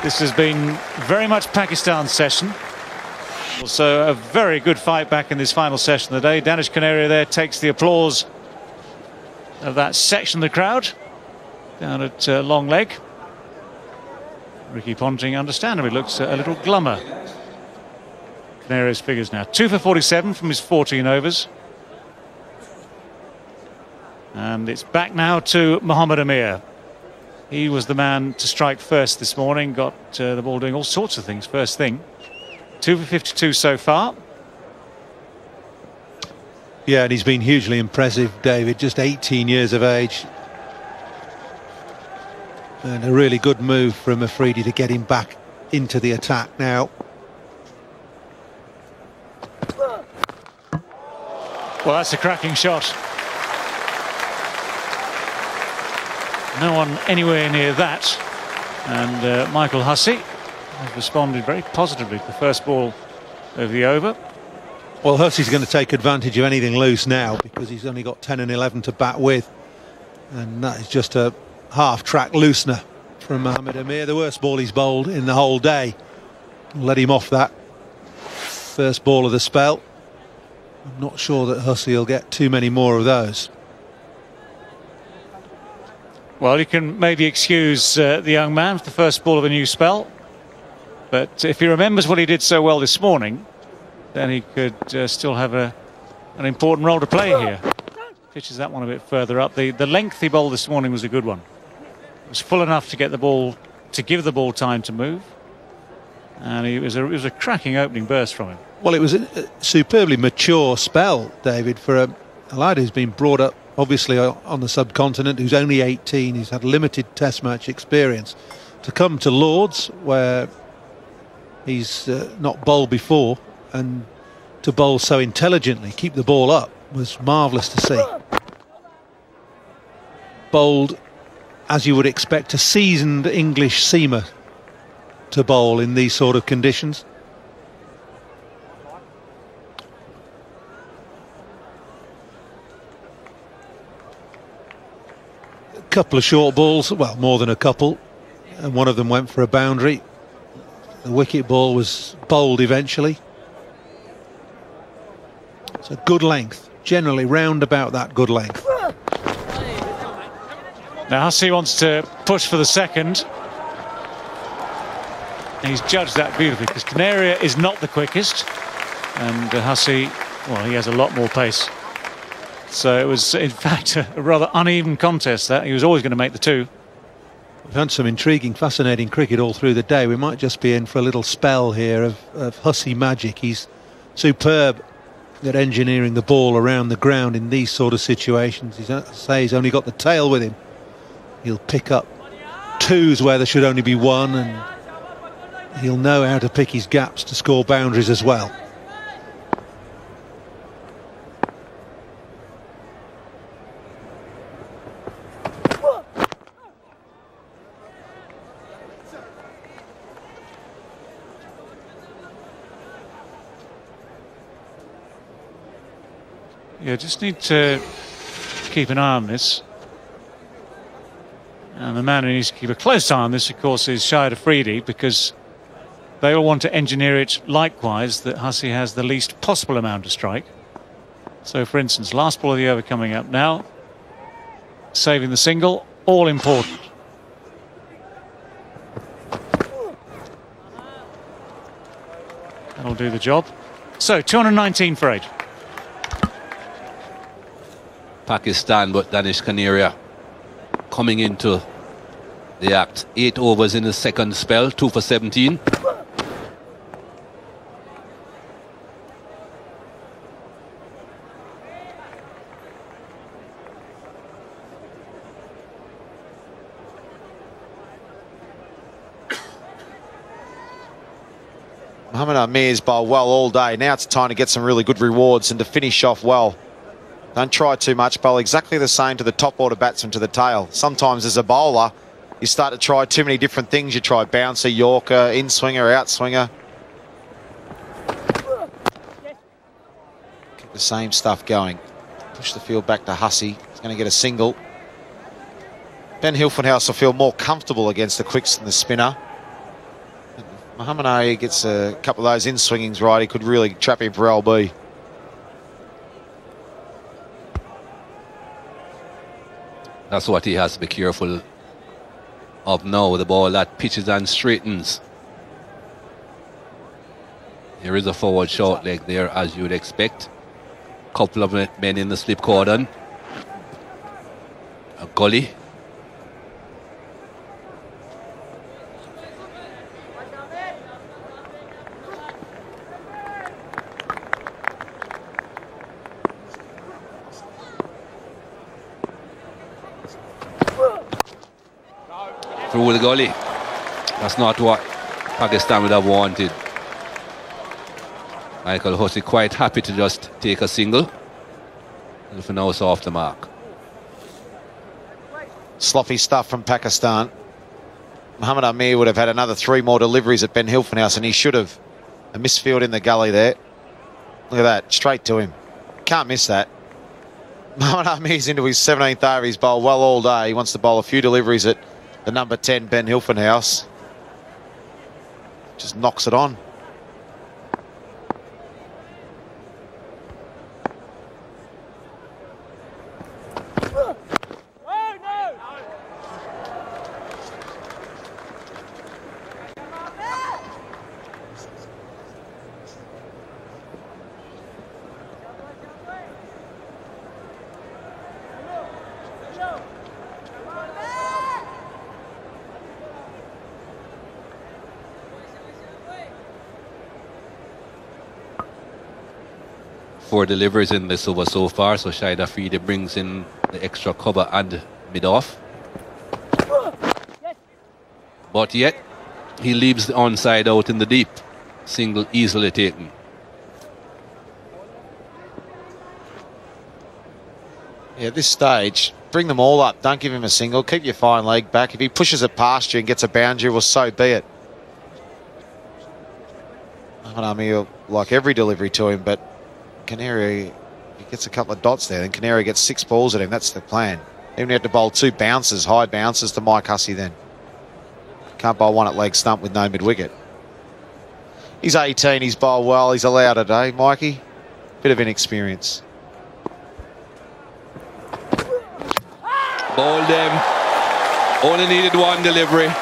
This has been very much Pakistan's session. Also a very good fight back in this final session of the day. Danish Canaria there takes the applause of that section of the crowd down at long leg. Ricky Ponting understandably looks a little glummer. Canaria's figures now 2 for 47 from his 14 overs. And it's back now to MOHAMMAD AMIR. He was the man to strike first this morning, got the ball doing all sorts of things first thing. 2 for 52 so far. Yeah, and he's been hugely impressive, David, just 18 years of age. And a really good move from Afridi to get him back into the attack now. Well, that's a cracking shot. No one anywhere near that. And Michael Hussey has responded very positively to the first ball of the over. Well, Hussey's going to take advantage of anything loose now because he's only got 10 and 11 to bat with. And that is just a half-track loosener from MOHAMMAD AMIR. The worst ball he's bowled in the whole day. Let him off that first ball of the spell. I'm not sure that Hussey will get too many more of those. Well, you can maybe excuse the young man for the first ball of a new spell. But if he remembers what he did so well this morning, then he could still have an important role to play here. Pitches that one a bit further up. The length he bowled this morning was a good one. It was full enough to get the ball, to give the ball time to move. And it was a cracking opening burst from him. Well, it was a superbly mature spell, David, for a lad who's been brought up obviously on the subcontinent, who's only 18, he's had limited test match experience, to come to Lords where he's not bowled before, and to bowl so intelligently, keep the ball up, was marvellous to see. Bowled as you would expect a seasoned English seamer to bowl in these sort of conditions. Couple of short balls, well, more than a couple, and one of them went for a boundary. The wicket ball was bowled eventually. It's a good length, generally round about that good length. Now Hussey wants to push for the second. And he's judged that beautifully because Canaria is not the quickest, and Hussey, well, he has a lot more pace. So it was, in fact, a rather uneven contest that. He was always going to make the two. We've had some intriguing, fascinating cricket all through the day. We might just be in for a little spell here of Hussey magic. He's superb at engineering the ball around the ground in these sort of situations. He's only got the tail with him. He'll pick up twos where there should only be one, and he'll know how to pick his gaps to score boundaries as well. Yeah, just need to keep an eye on this. And the man who needs to keep a close eye on this, of course, is Shahid Afridi, because they all want to engineer it likewise that Hussey has the least possible amount to strike. So, for instance, last ball of the over coming up now. Saving the single, all important. That'll do the job. So, 219 for 8. Pakistan, but Danish Canaria coming into the act. 8 overs in the second spell, 2 for 17. MOHAMMAD Amir's bowled well all day. Now it's time to get some really good rewards and to finish off well. Don't try too much, bowl exactly the same to the top order batsman to the tail. Sometimes as a bowler, you start to try too many different things. You try bouncer, yorker, in-swinger, out-swinger. Keep the same stuff going. Push the field back to Hussey. He's going to get a single. Ben Hilfenhaus will feel more comfortable against the quicks than the spinner. Muhammad Amir gets a couple of those in-swingings right, he could really trap him for LB. That's what he has to be careful of now. The ball that pitches and straightens. There is a forward short leg there, as you would expect. Couple of men in the slip cordon. A gully. Through the gully. That's not what Pakistan would have wanted. Michael Hussey quite happy to just take a single. And for now it's off the mark. Sloppy stuff from Pakistan. Muhammad Amir would have had another 3 more deliveries at Ben Hilfenhaus, and he should have. A misfield in the gully there. Look at that, straight to him. Can't miss that. Muhammad Amir's into his 17th over. He's bowled well all day. He wants to bowl a few deliveries at the number 10, Ben Hilfenhaus. Just knocks it on. Four deliveries in this over so far, so Shahid Afridi brings in the extra cover and mid-off. But yet, he leaves the onside out in the deep. Single easily taken. Yeah, at this stage, bring them all up. Don't give him a single. Keep your fine leg back. If he pushes it past you and gets a boundary, well, so be it. Amir like every delivery to him, but Canary, he gets a couple of dots there, then Canary gets 6 balls at him. That's the plan. Even have to bowl 2 bounces, high bounces to Mike Hussey then. Can't bowl one at leg stump with no mid-wicket. He's 18, he's bowled well, he's allowed today. Mikey, bit of inexperience. Bowled them. Only needed 1 delivery.